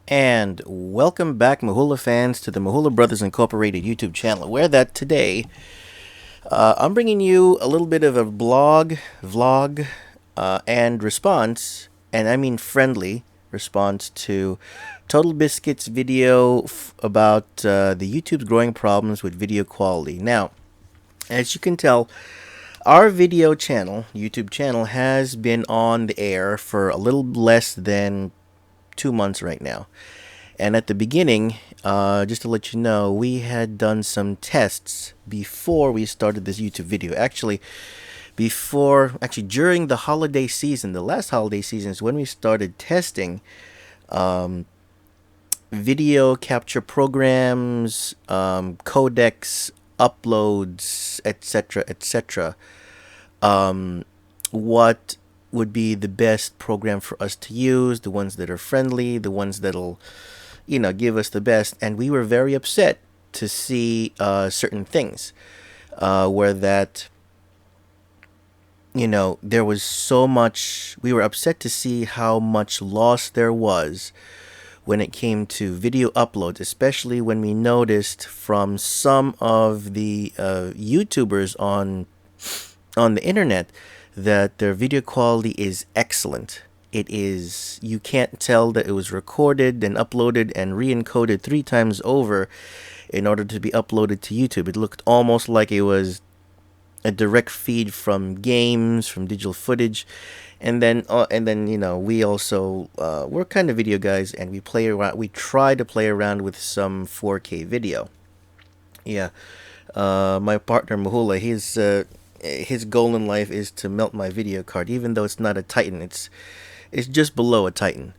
And welcome back, Mahula fans, to the Mahula Brothers Incorporated YouTube channel, where that today I'm bringing you a little bit of a vlog, and response, and I mean friendly response to Total Biscuit's video about the YouTube's growing problems with video quality. Now, as you can tell, our video channel, YouTube channel, has been on the air for a little less than 2 months right now. And at the beginning, just to let you know, we had done some tests before we started this YouTube video. During the holiday season, the last holiday season is when we started testing um, video capture programs, codecs, uploads, etc., etc. What would be the best program for us to use, the ones that are friendly, the ones that'll give us the best. And we were very upset to see certain things where that, there was so much. We were upset to see how much loss there was when it came to video uploads, especially when we noticed from some of the YouTubers on the internet that their video quality is excellent. It is, you can't tell that it was recorded and uploaded and re-encoded 3 times over in order to be uploaded to YouTube. It looked almost like it was a direct feed from games, from digital footage. And then we also we're kind of video guys, and we try to play around with some 4K video. Yeah. My partner Mahula, his goal in life is to melt my video card, even though it's not a Titan. It's just below a Titan.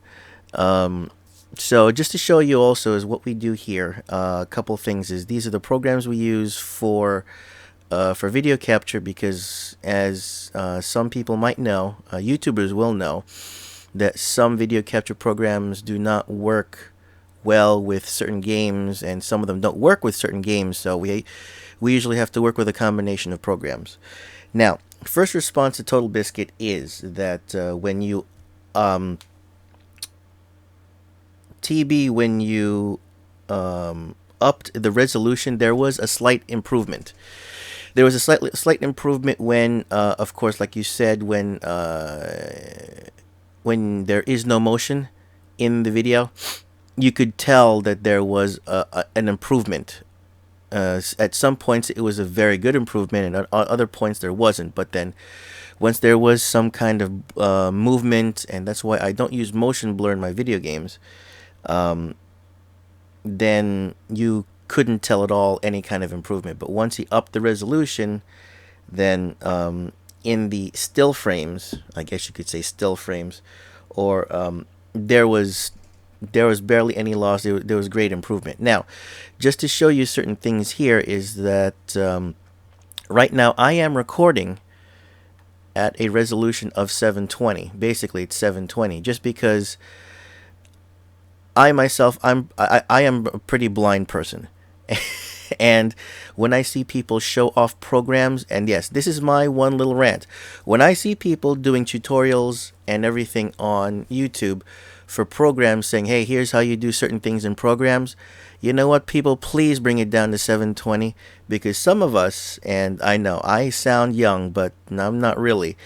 So just to show you also is what we do here. A couple things is these are the programs we use for video capture, because as some people might know, YouTubers will know that some video capture programs do not work well with certain games, and some of them don't work with certain games. So we usually have to work with a combination of programs. Now, first response to Total Biscuit is that when you TB when you upped the resolution, there was a slight improvement. There was a slight improvement when, of course, like you said, when there is no motion in the video, you could tell that there was an improvement. At some points, it was a very good improvement, and at other points, there wasn't. But then, once there was some kind of movement, and that's why I don't use motion blur in my video games, then you couldn't tell at all any kind of improvement. But once he upped the resolution, then in the still frames, I guess you could say still frames, or there was barely any loss. There was great improvement. Now, just to show you certain things here is that right now I am recording at a resolution of 720. Basically, it's 720, just because I myself, I am a pretty blind person. And when I see people show off programs, and yes, this is my one little rant. When I see people doing tutorials and everything on YouTube for programs, saying, hey, here's how you do certain things in programs, you know what, people, please bring it down to 720, because some of us, and I know I sound young, but I'm not really,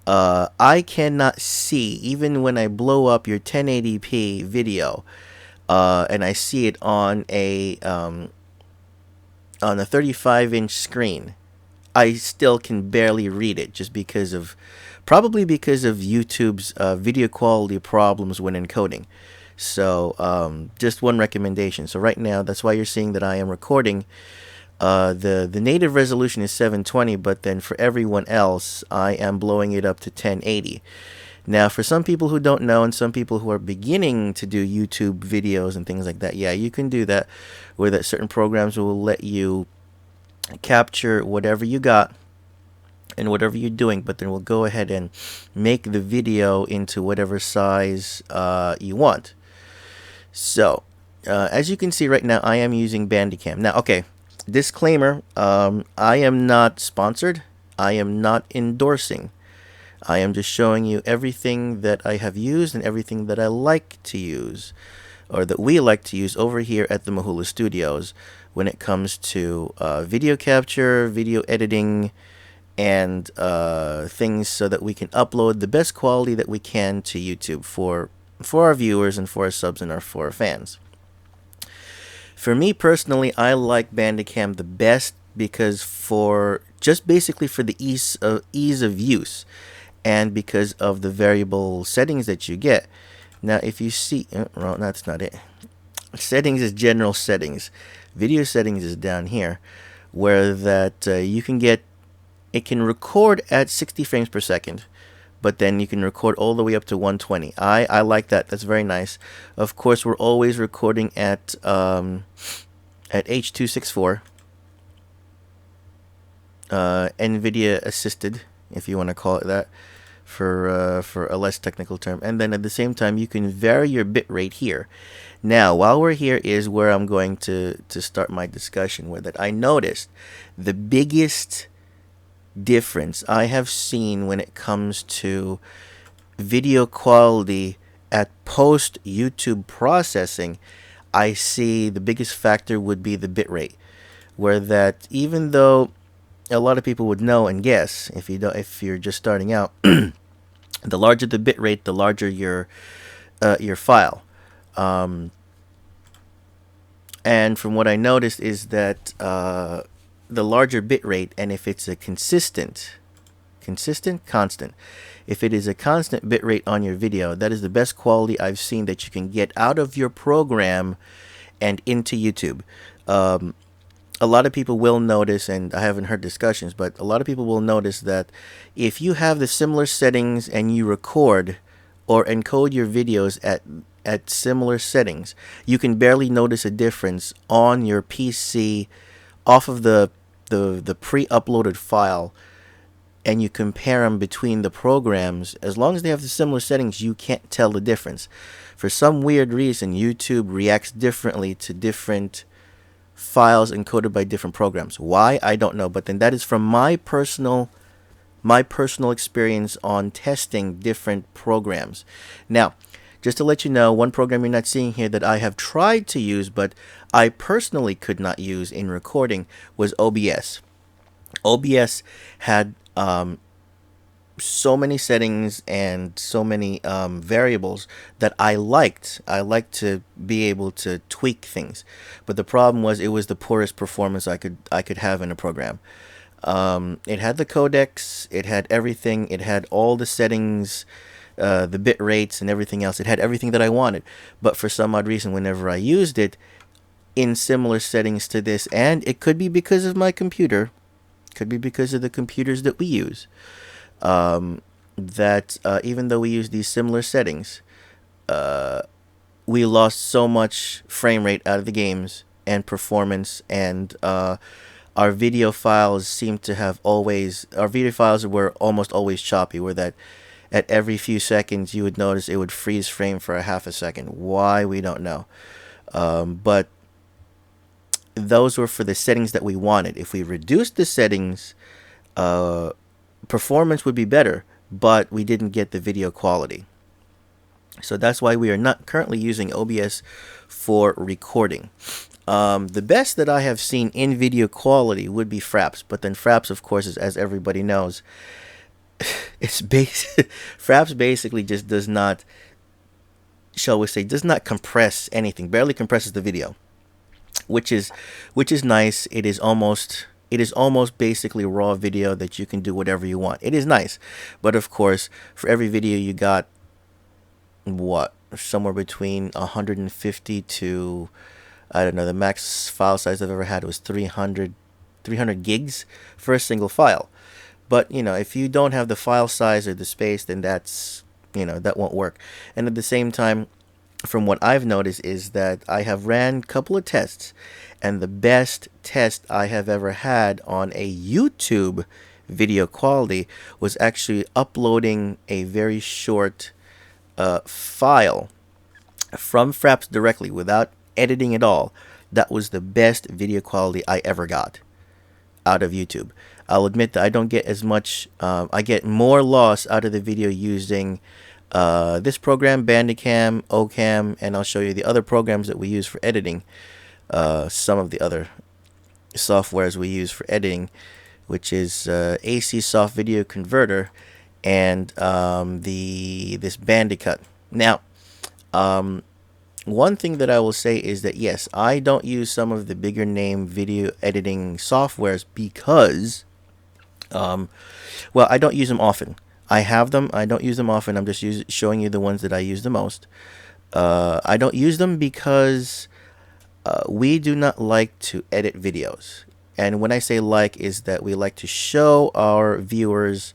I cannot see, even when I blow up your 1080p video, and I see it on a 35-inch screen, I still can barely read it, just probably because of YouTube's video quality problems when encoding. So just one recommendation. So right now, that's why you're seeing that I am recording. The native resolution is 720, but then for everyone else, I am blowing it up to 1080. Now, for some people who don't know, and some people who are beginning to do YouTube videos and things like that, yeah, you can do that, where that certain programs will let you capture whatever you got and whatever you're doing, but then we'll go ahead and make the video into whatever size you want. So, as you can see right now, I am using Bandicam. Now, okay, disclaimer, I am not sponsored. I am not endorsing. I am just showing you everything that I have used and everything that I like to use. or that we like to use over here at the Mahula Studios when it comes to video capture, video editing, and things so that we can upload the best quality that we can to YouTube for our viewers and for our subs and for our fans. For me personally, I like Bandicam the best because for just basically for the ease of use, and because of the variable settings that you get. Now, if you see, well, that's not it. Settings is general settings. Video settings is down here, where that you can get. It can record at 60 frames per second, but then you can record all the way up to 120. I like that. That's very nice. Of course, we're always recording at H.264, NVIDIA assisted, if you want to call it that, for a less technical term. And then at the same time, you can vary your bit rate here. Now, while we're here is where I'm going to start my discussion with it. I noticed the biggest difference I have seen when it comes to video quality at post YouTube processing. I see the biggest factor would be the bitrate, where that even though a lot of people would know and guess, if you're just starting out, the larger the bitrate, the larger your file. And from what I noticed is that the larger bit rate, and if it's a constant, if it is a constant bit rate on your video, that is the best quality I've seen that you can get out of your program and into YouTube. A lot of people will notice, and I haven't heard discussions, but a lot of people will notice that if you have the similar settings and you record or encode your videos at similar settings, you can barely notice a difference on your PC off of the pre-uploaded file, and you compare them between the programs. As long as they have the similar settings, you can't tell the difference. For some weird reason, YouTube reacts differently to different files encoded by different programs. Why? I don't know, but then that is from my personal experience on testing different programs. Now, just to let you know, one program you're not seeing here that I have tried to use, but I personally could not use in recording, was OBS. OBS had so many settings and so many variables that I liked. I liked to be able to tweak things, but the problem was it was the poorest performance I could have in a program. It had the codecs, it had everything, it had all the settings, the bit rates and everything else. It had everything that I wanted, but for some odd reason, whenever I used it in similar settings to this, and it could be because of my computer, could be because of the computers that we use, that even though we use these similar settings, we lost so much frame rate out of the games and performance, and our video files were almost always choppy, where that at every few seconds you would notice it would freeze frame for a half a second. Why, we don't know. But those were for the settings that we wanted. If we reduced the settings, performance would be better, but we didn't get the video quality. So that's why we are not currently using OBS for recording. The best that I have seen in video quality would be Fraps, but then Fraps, of course, is, as everybody knows, Fraps basically just does not, shall we say, does not compress anything, barely compresses the video, which is nice. It is almost basically raw video that you can do whatever you want. It is nice, but of course, for every video you got, what, somewhere between 150 to, I don't know, the max file size I've ever had was 300 gigs for a single file. But, if you don't have the file size or the space, then that's, that won't work. And at the same time, from what I've noticed is that I have ran a couple of tests, and the best test I have ever had on a YouTube video quality was actually uploading a very short file from Fraps directly without editing at all. That was the best video quality I ever got out of YouTube. I'll admit that I don't get as much, I get more loss out of the video using This program, Bandicam, Ocam, and I'll show you the other programs that we use for editing. Some of the other softwares we use for editing, which is AC Soft Video Converter and this Bandicut. Now, one thing that I will say is that yes, I don't use some of the bigger name video editing softwares because, well, I don't use them often. I have them. I don't use them often. I'm just showing you the ones that I use the most. I don't use them because we do not like to edit videos. And when I say like, is that we like to show our viewers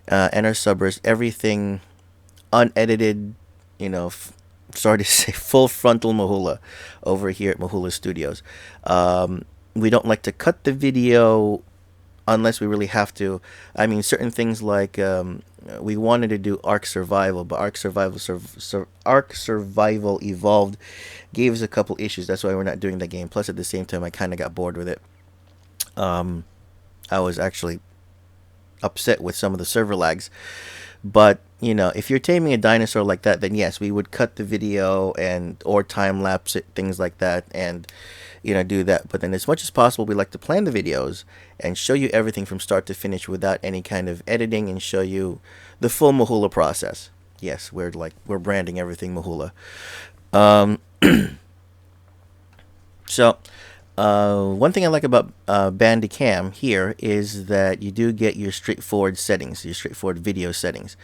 and our subbers everything unedited, sorry to say, full frontal Mahula over here at Mahula Studios. We don't like to cut the video unless we really have to. I mean, certain things like we wanted to do Ark Survival, but Ark Survival Evolved gave us a couple issues. That's why we're not doing that game. Plus, at the same time, I kind of got bored with it. I was actually upset with some of the server lags. But if you're taming a dinosaur like that, then yes, we would cut the video or time lapse it, things like that, and do that. But then, as much as possible, we like to plan the videos and show you everything from start to finish without any kind of editing, and show you the full Mahula process. Yes, we're branding everything Mahula. So, one thing I like about Bandicam here is that you do get your straightforward settings, your straightforward video settings,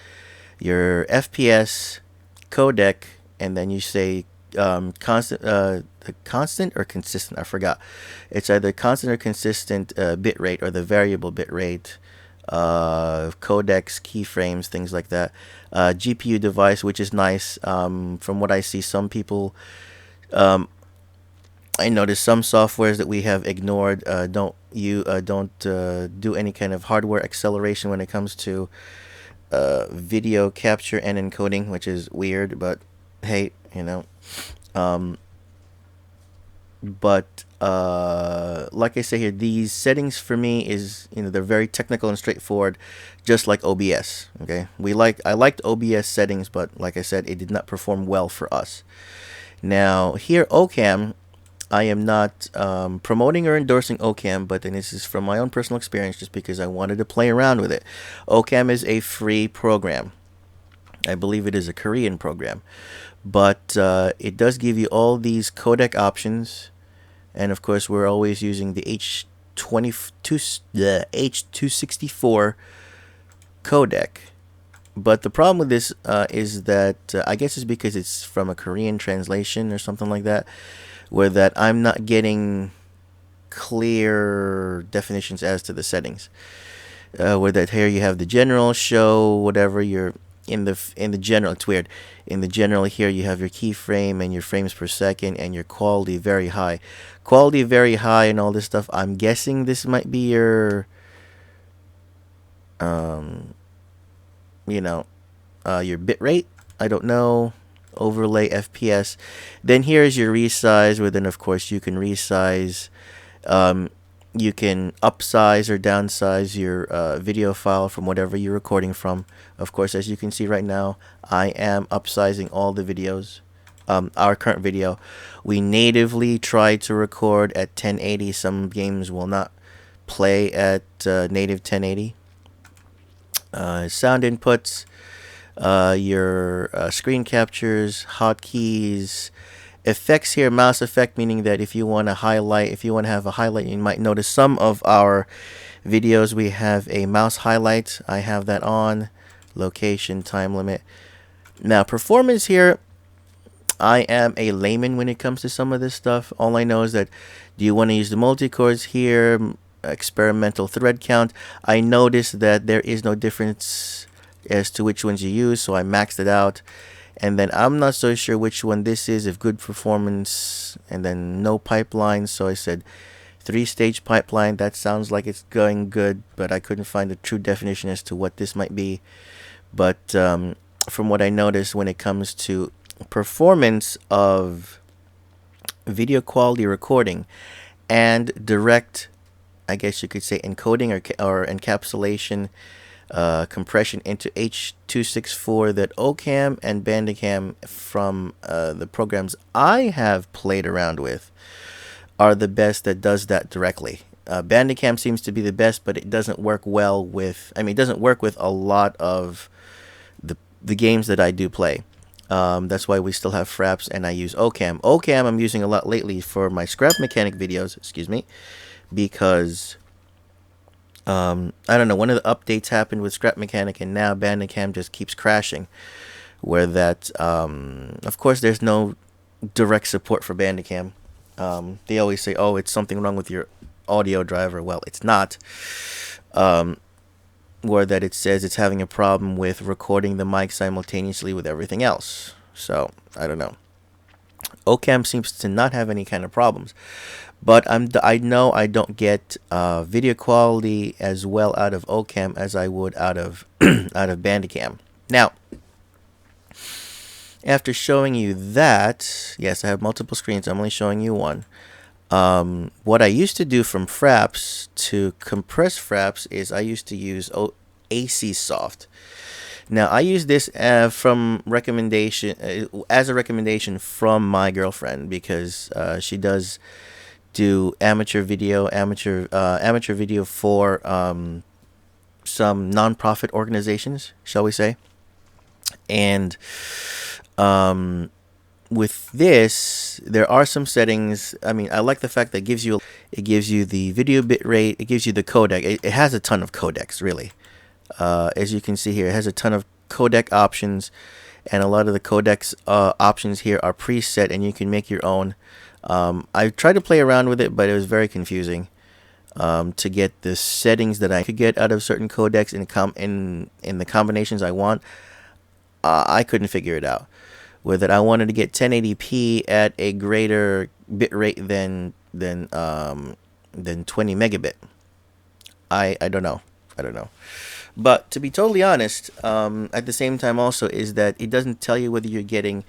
your FPS, codec, and then you say constant or consistent. I forgot. It's either constant or consistent bit rate, or the variable bit rate, codecs, keyframes, things like that. GPU device, which is nice. From what I see, some people. I noticed some softwares that we have ignored don't do any kind of hardware acceleration when it comes to video capture and encoding, which is weird. But hey, but like I say here, these settings for me is they're very technical and straightforward, just like OBS. Okay, I liked OBS settings, but like I said, it did not perform well for us. Now here, Ocam. I am not promoting or endorsing Ocam, but then this is from my own personal experience, just because I wanted to play around with it. Ocam is a free program. I believe it is a Korean program, but it does give you all these codec options, and of course we're always using the H264 codec. But the problem with this is that I guess it's because it's from a Korean translation or something like that, where that I'm not getting clear definitions as to the settings. Where that here you have the general, show, whatever you're in the general. It's weird. In the general here you have your keyframe and your frames per second and your quality very high. Quality very high and all this stuff. I'm guessing this might be your your bit rate. I don't know. Overlay FPS. Then here's your resize, where then of course you can resize, you can upsize or downsize your video file from whatever you're recording from. Of course, as you can see right now, I am upsizing all the videos. Our current video, we natively try to record at 1080. Some games will not play at native 1080. Sound inputs, your screen captures, hotkeys, effects here, mouse effect, meaning that if you want to have a highlight, you might notice some of our videos we have a mouse highlight. I have that on. Location, time limit. Now, performance here, I am a layman when it comes to some of this stuff. All I know is that, do you want to use the multi-cores here, experimental thread count? I noticed that there is no difference as to which ones you use, so I maxed it out. And then I'm not so sure which one this is, if good performance, and then no pipeline, so I said 3-stage pipeline. That sounds like it's going good, but I couldn't find a true definition as to what this might be. But from what I noticed, when it comes to performance of video quality recording and direct, I guess you could say, encoding or encapsulation compression into H.264 that Ocam and Bandicam from the programs I have played around with are the best that does that directly. Bandicam seems to be the best, but it doesn't work well with. I mean, it doesn't work with a lot of the games that I do play. That's why we still have Fraps, and I use Ocam. Ocam I'm using a lot lately for my scrap mechanic videos. Excuse me, because I don't know. One of the updates happened with scrap mechanic, and now Bandicam just keeps crashing. Where that, of course, there's no direct support for Bandicam. They always say, "Oh, it's something wrong with your audio driver." Well, it's not. Or that it says it's having a problem with recording the mic simultaneously with everything else. So I don't know. Ocam seems to not have any kind of problems, but I know I don't get video quality as well out of Ocam as I would out of out of Bandicam. Now, after showing you that, yes, I have multiple screens. I'm only showing you one. What I used to do from Fraps to compress Fraps is I used to use AC Soft. Now I use this from recommendation as a recommendation from my girlfriend, because she does do amateur video for some nonprofit organizations, shall we say, and with this, there are some settings. I mean, I like the fact that it gives you the video bit rate, it gives you the codec. It has a ton of codecs, really. As you can see here, it has a ton of codec options, and a lot of the codecs options here are preset, and you can make your own. I tried to play around with it, but it was very confusing to get the settings that I could get out of certain codecs in the combinations I want. I couldn't figure it out. With it, I wanted to get 1080p at a greater bit rate than 20 megabit. I don't know. But to be totally honest, at the same time also is that it doesn't tell you whether you're getting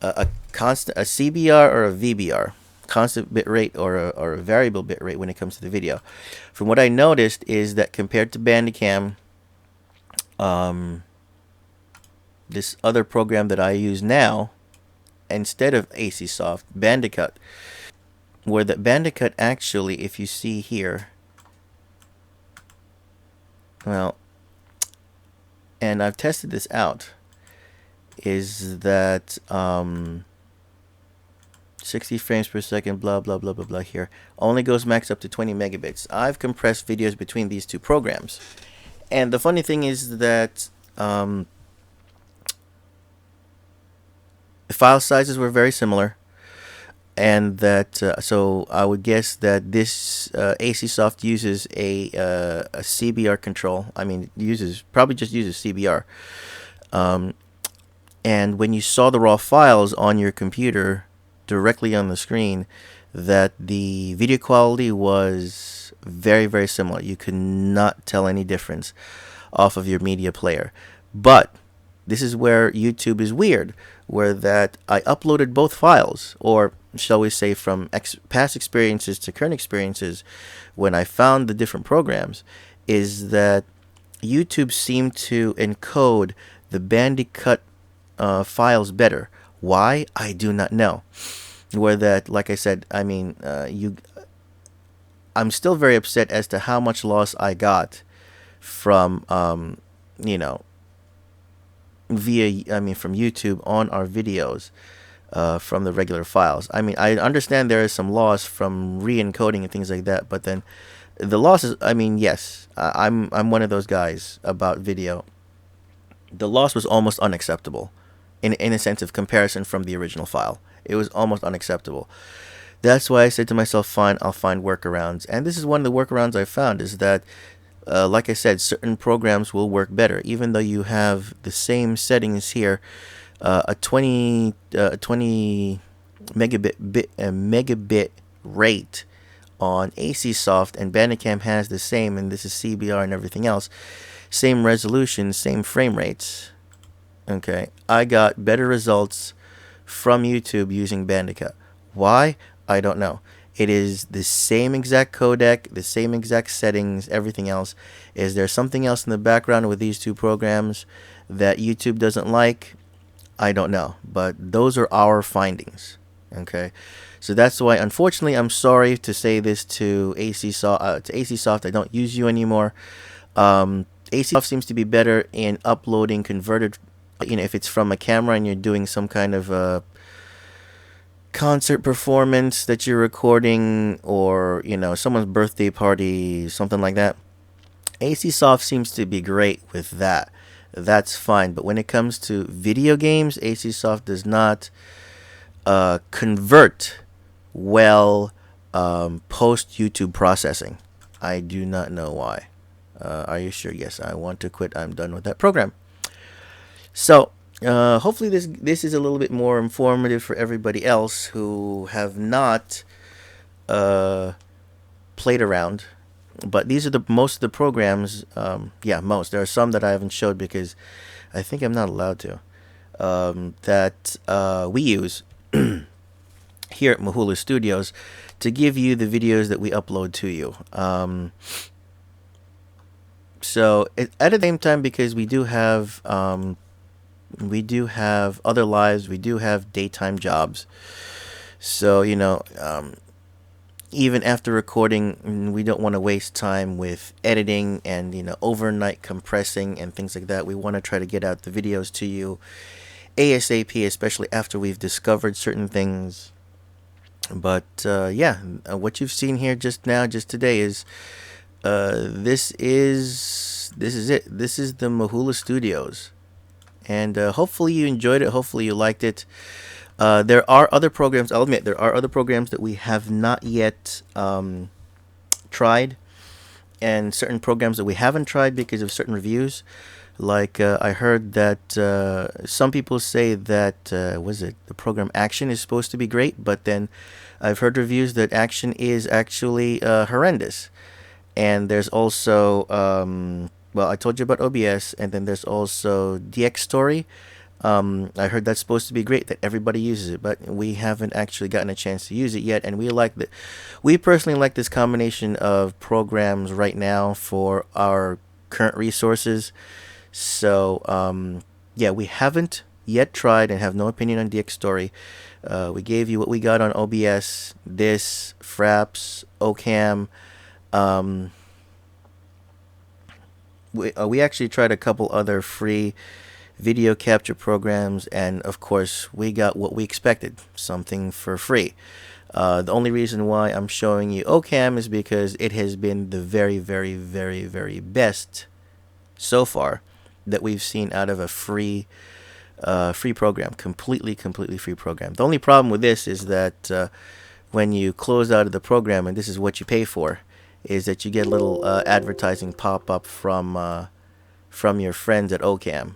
a CBR or a VBR, constant bit rate or a variable bit rate when it comes to the video. From what I noticed is that compared to Bandicam, this other program that I use now, instead of AC Soft, Bandicut, where the Bandicut actually, if you see here, well, and I've tested this out, is that 60 frames per second, blah, blah, blah, blah, blah here, only goes max up to 20 megabits. I've compressed videos between these two programs. And the funny thing is that the file sizes were very similar, and that so I would guess that this AC Soft uses a CBR control. I mean, probably just uses CBR. And when you saw the raw files on your computer directly on the screen, that the video quality was very, very similar. You could not tell any difference off of your media player. But this is where YouTube is weird, where that I uploaded both files, or shall we say from past experiences to current experiences, when I found the different programs, is that YouTube seemed to encode the Bandicut files better. Why? I do not know. Where that, like I said, I mean, I'm still very upset as to how much loss I got from, from YouTube on our videos, from the regular files. I mean, I understand there is some loss from re-encoding and things like that, but then the losses, I mean, yes, I'm one of those guys about video. The loss was almost unacceptable, in a sense of comparison from the original file. It was almost unacceptable. That's why I said to myself, fine, I'll find workarounds. And this is one of the workarounds I found, is that, like I said, certain programs will work better, even though you have the same settings here. A 20 megabit rate on AC Soft, and Bandicam has the same, and this is CBR and everything else. Same resolution, same frame rates. Okay, I got better results from YouTube using Bandicut. Why? I don't know. It is the same exact codec, the same exact settings, everything else. Is there something else in the background with these two programs that YouTube doesn't like? I don't know, but those are our findings. Okay, so that's why, unfortunately, I'm sorry to say this to AC Soft. To AC Soft, I don't use you anymore. AC Soft seems to be better in uploading converted. If it's from a camera and you're doing some kind of concert performance that you're recording, or someone's birthday party, something like that. AC Soft seems to be great with that. That's fine. But when it comes to video games, AC Soft does not convert well post YouTube processing. I do not know why. Are you sure? Yes, I want to quit. I'm done with that program. So hopefully this is a little bit more informative for everybody else who have not played around. But these are the most of the programs. Yeah, most. There are some that I haven't showed because I think I'm not allowed to. That we use here at Mahula Studios to give you the videos that we upload to you. So at the same time, because we do have other lives, we do have daytime jobs. So even after recording, we don't want to waste time with editing and overnight compressing and things like that. We want to try to get out the videos to you ASAP, especially after we've discovered certain things. But yeah, what you've seen here just today is this is it. This is the Mahula Studios, and hopefully you enjoyed it. Hopefully you liked it. There are other programs. I'll admit there are other programs that we have not yet tried, and certain programs that we haven't tried because of certain reviews. Like I heard that some people say that was it the program Action is supposed to be great, but then I've heard reviews that Action is actually horrendous. And there's also well, I told you about OBS, and then there's also DX Story. I heard that's supposed to be great, that everybody uses it, but we haven't actually gotten a chance to use it yet. And we personally like this combination of programs right now for our current resources. So yeah, we haven't yet tried and have no opinion on DX Story. We gave you what we got on OBS, this, Fraps, Ocam. We actually tried a couple other free video capture programs, and of course we got what we expected, something for free. The only reason why I'm showing you Ocam is because it has been the very, very, very, very best so far that we've seen out of a free program, completely free program. The only problem with this is that when you close out of the program, and this is what you pay for, is that you get a little advertising pop up from your friends at Ocam.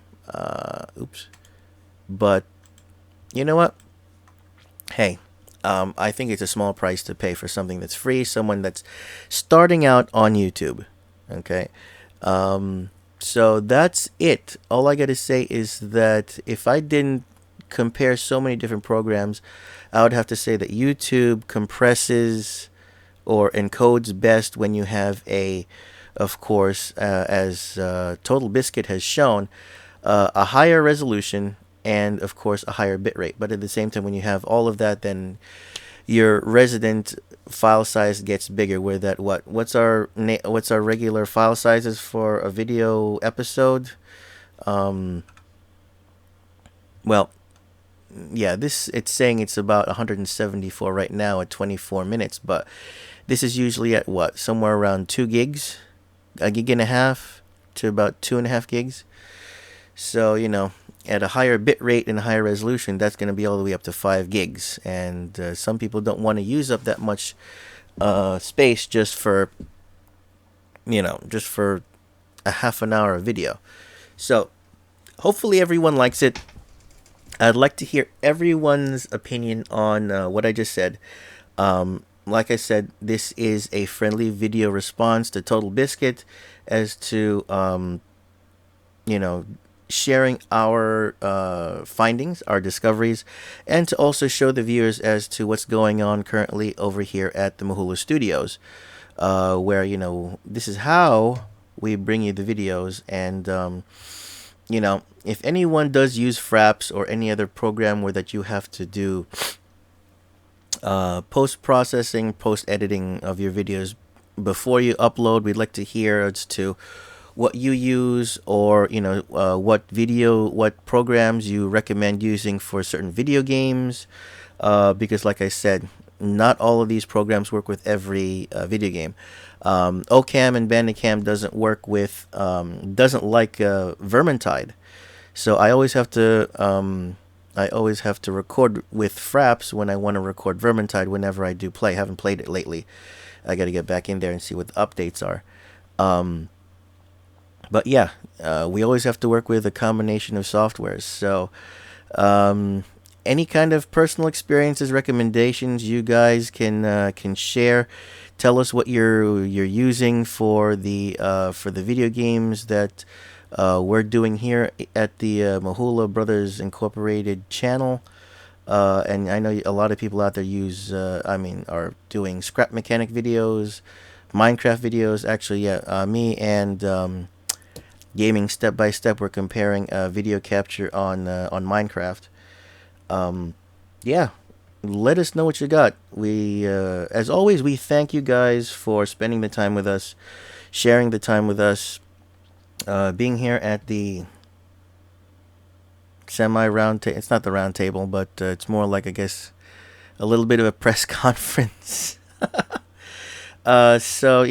Oops. But you know what? Hey, I think it's a small price to pay for something that's free. Someone that's starting out on YouTube. Okay. So that's it. All I gotta say is that if I didn't compare so many different programs, I would have to say that YouTube compresses or encodes best when you have of course, as Totalbiscuit has shown, a higher resolution and, of course, a higher bitrate. But at the same time, when you have all of that, then your resident file size gets bigger. Where that what's our regular file sizes for a video episode? Well, yeah, it's saying it's about 174 right now at 24 minutes, but this is usually at somewhere around 2 gigs, a gig and a half to about 2.5 gigs. So at a higher bit rate and a higher resolution, that's going to be all the way up to 5 gigs, and some people don't want to use up that much space just for a half an hour of video. So hopefully everyone likes it. I'd like to hear everyone's opinion on what I just said. Like I said, this is a friendly video response to Totalbiscuit as to sharing our findings, our discoveries, and to also show the viewers as to what's going on currently over here at the Mahula Studios, where, this is how we bring you the videos. And, if anyone does use Fraps or any other program where that you have to do post processing, post editing of your videos before you upload, we'd like to hear as to what you use, or what programs you recommend using for certain video games, because like I said, not all of these programs work with every video game. Ocam and Bandicam doesn't like Vermintide, so I always have to record with Fraps when I want to record Vermintide whenever I do play. I haven't played it lately. I got to get back in there and see what the updates are. But yeah, we always have to work with a combination of softwares. So any kind of personal experiences, recommendations you guys can share. Tell us what you're using for the video games that we're doing here at the Mahula Brothers Incorporated channel. And I know a lot of people out there are doing scrap mechanic videos, Minecraft videos. Actually, yeah, me and Gaming Step by Step, we're comparing video capture on Minecraft. Yeah, let us know what you got. We, as always, we thank you guys for spending the time with us, sharing the time with us, being here at the semi-round table. It's not the round table, but it's more like, I guess, a little bit of a press conference. So,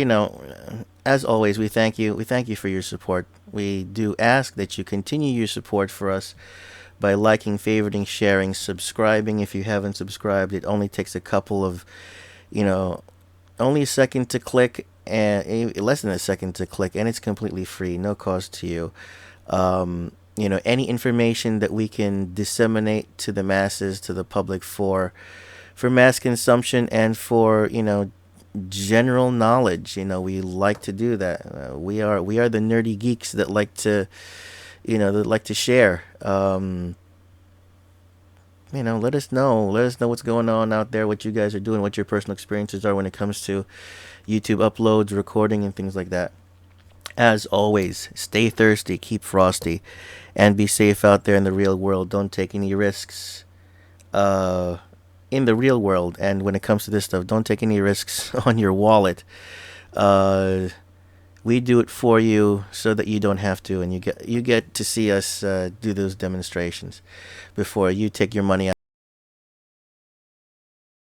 as always, we thank you. We thank you for your support. We do ask that you continue your support for us by liking, favoriting, sharing, subscribing. If you haven't subscribed, it only takes a couple of, only a second to click, and less than a second to click, and it's completely free, no cost to you. Any information that we can disseminate to the masses, to the public for mass consumption and for, general knowledge. We like to do that. We are the nerdy geeks that like to, share. Let us know. Let us know what's going on out there, what you guys are doing, what your personal experiences are when it comes to YouTube uploads, recording, and things like that. As always, stay thirsty, keep frosty, and be safe out there in the real world. Don't take any risks in the real world. And when it comes to this stuff, don't take any risks on your wallet. We do it for you so that you don't have to, and you get to see us do those demonstrations before you take your money out